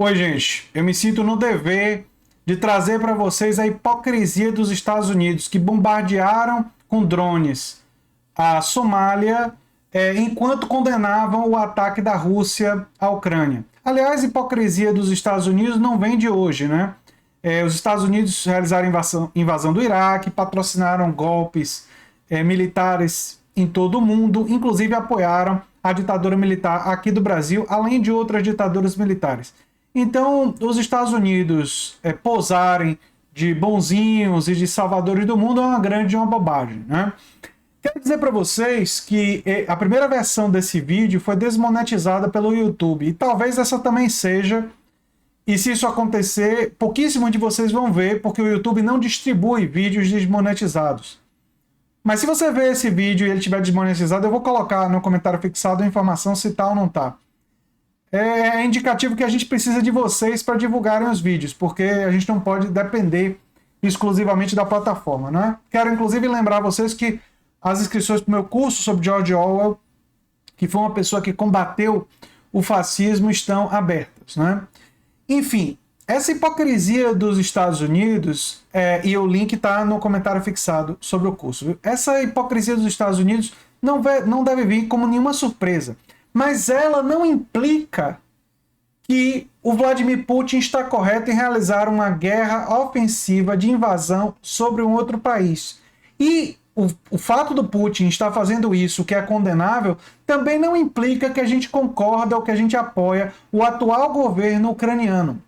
Oi, gente. Eu me sinto no dever de trazer para vocês a hipocrisia dos Estados Unidos, que bombardearam com drones a Somália, enquanto condenavam o ataque da Rússia à Ucrânia. Aliás, a hipocrisia dos Estados Unidos não vem de hoje, né? Os Estados Unidos realizaram invasão do Iraque, patrocinaram golpes militares em todo o mundo, inclusive apoiaram a ditadura militar aqui do Brasil, além de outras ditaduras militares. Então, os Estados Unidos posarem de bonzinhos e de salvadores do mundo é uma grande bobagem, né? Quero dizer para vocês que a primeira versão desse vídeo foi desmonetizada pelo YouTube, e talvez essa também seja, e se isso acontecer, pouquíssimos de vocês vão ver, porque o YouTube não distribui vídeos desmonetizados. Mas se você ver esse vídeo e ele estiver desmonetizado, eu vou colocar no comentário fixado a informação se tá ou não tá. É indicativo que a gente precisa de vocês para divulgarem os vídeos, porque a gente não pode depender exclusivamente da plataforma, né? Quero inclusive lembrar vocês que as inscrições para o meu curso sobre George Orwell, que foi uma pessoa que combateu o fascismo, estão abertas, né? Enfim, essa hipocrisia dos Estados Unidos, e o link está no comentário fixado sobre o curso, viu? Essa hipocrisia dos Estados Unidos não deve vir como nenhuma surpresa, mas ela não implica que o Vladimir Putin está correto em realizar uma guerra ofensiva de invasão sobre um outro país. E o fato do Putin estar fazendo isso, que é condenável, também não implica que a gente concorda ou que a gente apoia o atual governo ucraniano,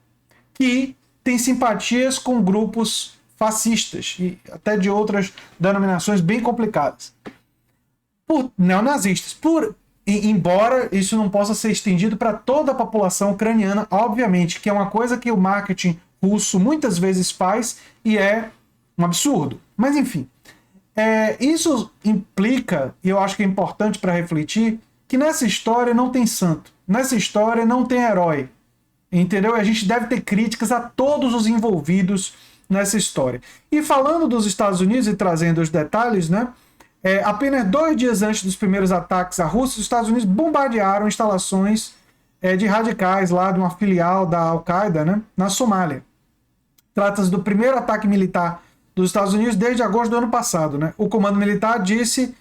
que tem simpatias com grupos fascistas e até de outras denominações bem complicadas. Por neonazistas. Embora isso não possa ser estendido para toda a população ucraniana, obviamente, que é uma coisa que o marketing russo muitas vezes faz e é um absurdo. Mas enfim, isso implica, e eu acho que é importante para refletir, que nessa história não tem santo, nessa história não tem herói, entendeu? A gente deve ter críticas a todos os envolvidos nessa história. E falando dos Estados Unidos e trazendo os detalhes, né? Apenas 2 dias antes dos primeiros ataques à Rússia, os Estados Unidos bombardearam instalações de radicais lá de uma filial da Al-Qaeda, né, na Somália. Trata-se do primeiro ataque militar dos Estados Unidos desde agosto do ano passado, né? O comando militar disse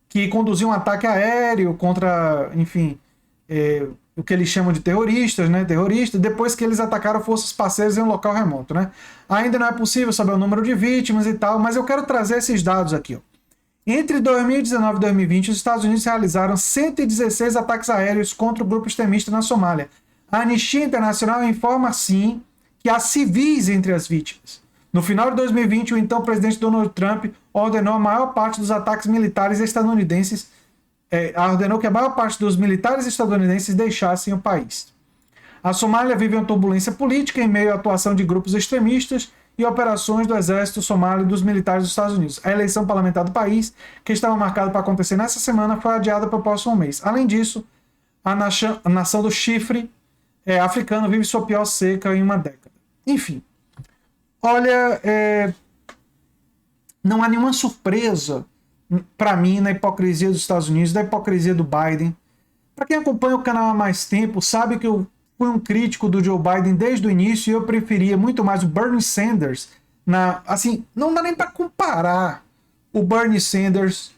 que conduziu um ataque aéreo contra, enfim, o que eles chamam de terroristas, né? Terroristas, depois que eles atacaram forças parceiras em um local remoto, né? Ainda não é possível saber o número de vítimas e tal, mas eu quero trazer esses dados aqui, ó. Entre 2019 e 2020, os Estados Unidos realizaram 116 ataques aéreos contra o grupo extremista na Somália. A Anistia Internacional informa, sim, que há civis entre as vítimas. No final de 2020, o então presidente Donald Trump ordenou a maior parte dos ataques militares estadunidenses, ordenou que a maior parte dos militares estadunidenses deixassem o país. A Somália vive uma turbulência política em meio à atuação de grupos extremistas e operações do exército somali e dos militares dos Estados Unidos. A eleição parlamentar do país, que estava marcada para acontecer nessa semana, foi adiada para o próximo mês. Além disso, a nação do chifre africano vive sua pior seca em uma década. Enfim, olha, não há nenhuma surpresa para mim na hipocrisia dos Estados Unidos, da hipocrisia do Biden. Para quem acompanha o canal há mais tempo, sabe que eu fui um crítico do Joe Biden desde o início e eu preferia muito mais o Bernie Sanders. Assim, não dá nem para comparar o Bernie Sanders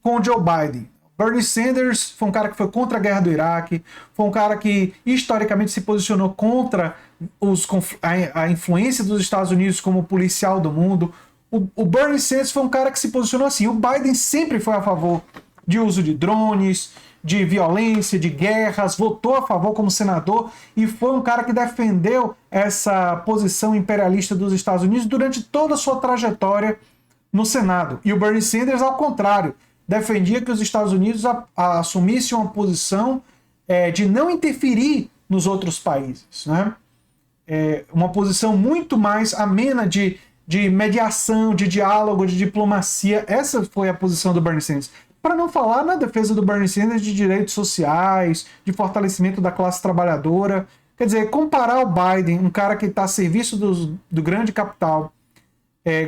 com o Joe Biden. Bernie Sanders foi um cara que foi contra a guerra do Iraque, foi um cara que historicamente se posicionou contra a influência dos Estados Unidos como policial do mundo. O Bernie Sanders foi um cara que se posicionou assim. O Biden sempre foi a favor de uso de drones, de violência, de guerras, votou a favor como senador e foi um cara que defendeu essa posição imperialista dos Estados Unidos durante toda a sua trajetória no Senado. E o Bernie Sanders, ao contrário, defendia que os Estados Unidos assumissem uma posição de não interferir nos outros países, né? Uma posição muito mais amena de mediação, de diálogo, de diplomacia. Essa foi a posição do Bernie Sanders. Para não falar na defesa do Bernie Sanders de direitos sociais, de fortalecimento da classe trabalhadora. Quer dizer, comparar o Biden, um cara que está a serviço do grande capital,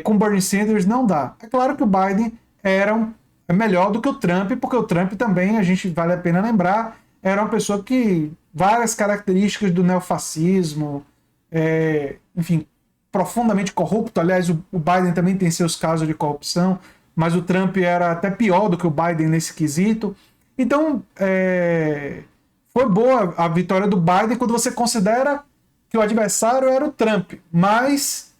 com Bernie Sanders não dá. É claro que o Biden é melhor do que o Trump, porque o Trump também, a gente vale a pena lembrar, era uma pessoa que várias características do neofascismo, enfim, profundamente corrupto. Aliás, o Biden também tem seus casos de corrupção, mas o Trump era até pior do que o Biden nesse quesito. Então, foi boa a vitória do Biden quando você considera que o adversário era o Trump, mas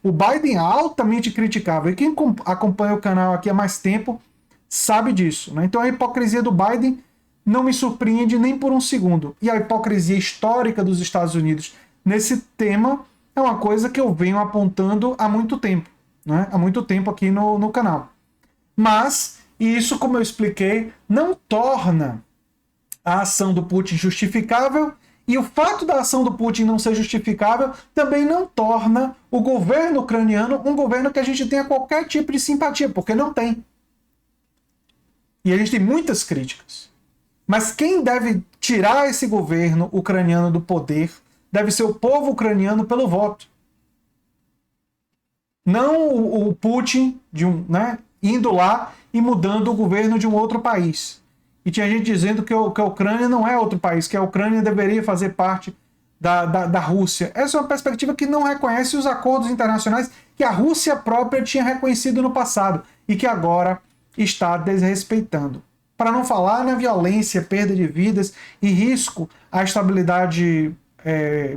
o Biden é altamente criticável. E quem acompanha o canal aqui há mais tempo sabe disso, né? Então a hipocrisia do Biden não me surpreende nem por um segundo. E a hipocrisia histórica dos Estados Unidos nesse tema é uma coisa que eu venho apontando há muito tempo, né? Há muito tempo aqui no canal. Mas, e isso, como eu expliquei, não torna a ação do Putin justificável, e o fato da ação do Putin não ser justificável também não torna o governo ucraniano um governo que a gente tenha qualquer tipo de simpatia, porque não tem. E a gente tem muitas críticas. Mas quem deve tirar esse governo ucraniano do poder deve ser o povo ucraniano pelo voto. Não o Putin indo lá e mudando o governo de um outro país. E tinha gente dizendo que a Ucrânia não é outro país, que a Ucrânia deveria fazer parte da Rússia. Essa é uma perspectiva que não reconhece os acordos internacionais que a Rússia própria tinha reconhecido no passado e que agora está desrespeitando. Para não falar na violência, perda de vidas e risco à estabilidade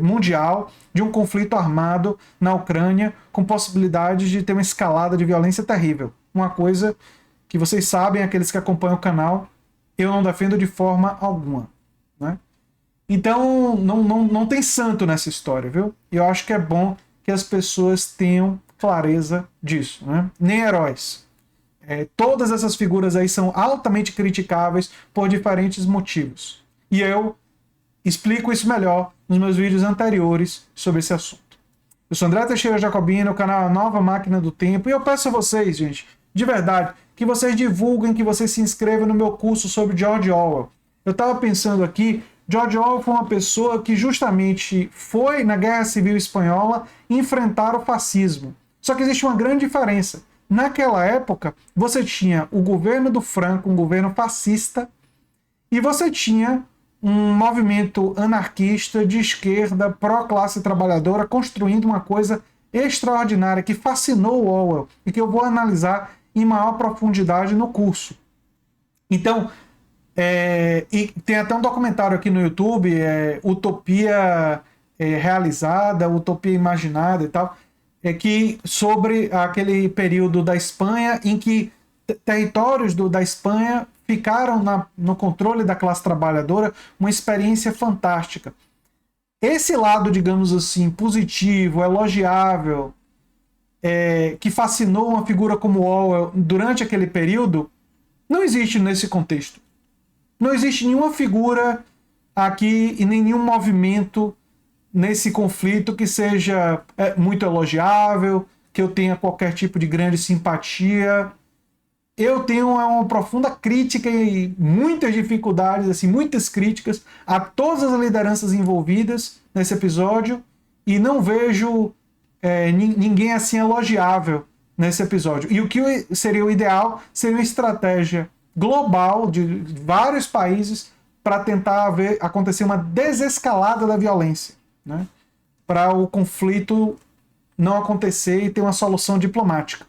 mundial de um conflito armado na Ucrânia, com possibilidades de ter uma escalada de violência terrível. Uma coisa que vocês sabem, aqueles que acompanham o canal, eu não defendo de forma alguma, né? Então, não tem santo nessa história, viu? E eu acho que é bom que as pessoas tenham clareza disso, né? Nem heróis. Todas essas figuras aí são altamente criticáveis por diferentes motivos. E eu explico isso melhor nos meus vídeos anteriores sobre esse assunto. Eu sou André Teixeira Jacobino, o canal Nova Máquina do Tempo, e eu peço a vocês, gente, de verdade, que vocês divulguem, que vocês se inscrevam no meu curso sobre George Orwell. Eu estava pensando aqui, George Orwell foi uma pessoa que justamente foi na Guerra Civil Espanhola enfrentar o fascismo. Só que existe uma grande diferença. Naquela época, você tinha o governo do Franco, um governo fascista, e você tinha um movimento anarquista de esquerda, pró-classe trabalhadora, construindo uma coisa extraordinária que fascinou o Orwell e que eu vou analisar em maior profundidade no curso. Então, e tem até um documentário aqui no YouTube, Utopia Realizada, Utopia Imaginada e tal, que sobre aquele período da Espanha em que territórios da Espanha ficaram no controle da classe trabalhadora, uma experiência fantástica. Esse lado, digamos assim, positivo, elogiável, que fascinou uma figura como Orwell durante aquele período, não existe nesse contexto. Não existe nenhuma figura aqui e nenhum movimento nesse conflito que seja muito elogiável, que eu tenha qualquer tipo de grande simpatia. Eu tenho uma profunda crítica e muitas dificuldades, assim, muitas críticas a todas as lideranças envolvidas nesse episódio e não vejo ninguém assim elogiável nesse episódio. E o que seria o ideal seria uma estratégia global de vários países para tentar acontecer uma desescalada da violência, né? Para o conflito não acontecer e ter uma solução diplomática.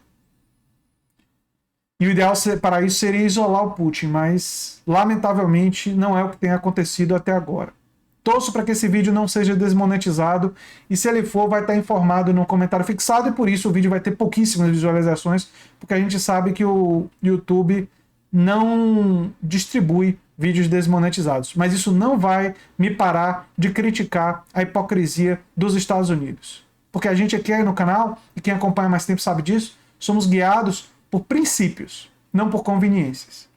E o ideal para isso seria isolar o Putin, mas lamentavelmente não é o que tem acontecido até agora. Torço para que esse vídeo não seja desmonetizado e se ele for vai estar informado no comentário fixado e por isso o vídeo vai ter pouquíssimas visualizações, porque a gente sabe que o YouTube não distribui vídeos desmonetizados. Mas isso não vai me parar de criticar a hipocrisia dos Estados Unidos. Porque a gente aqui no canal, e quem acompanha mais tempo sabe disso, somos guiados por princípios, não por conveniências.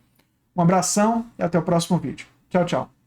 Um abração e até o próximo vídeo. Tchau, tchau.